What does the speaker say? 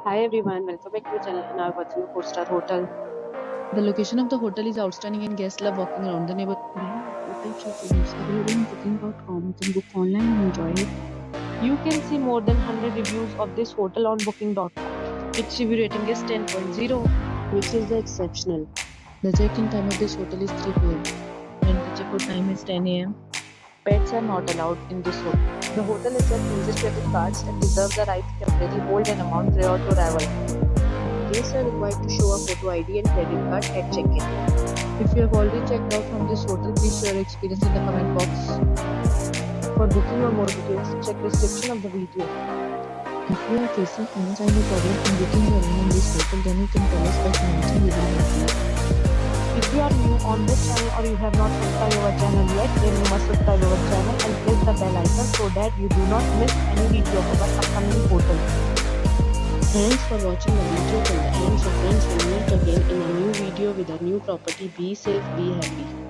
Hi everyone, welcome back to the channel and are watching a 4-star hotel. The location of the hotel is outstanding and guests love walking around the neighborhood. There are 5 reviews available on booking.com. You can book online and enjoy it. You can see more than 100 reviews of this hotel on booking.com. Its review rating is 10.0, which is exceptional. The check-in time of this hotel is 3 p.m. and the check-out time is 10 a.m. Pets are not allowed in this hotel. The hotel accepts major credit cards and reserves the right to temporarily hold an amount prior to arrival. Guests are required to show a photo ID and credit card at check-in. If you have already checked out from this hotel, please share your experience in the comment box. For booking or more details, check description of the video. If you are facing any kind of problem in booking your room in this hotel, then you can tell us by commenting. We will help you. If you are new on this channel or you have not subscribed our channel yet, then you must subscribe our channel and press the bell icon so that you do not miss any video of our upcoming hotel. Thanks for watching the video till the end. So friends, will meet again in a new video with a new property. Be safe, be happy.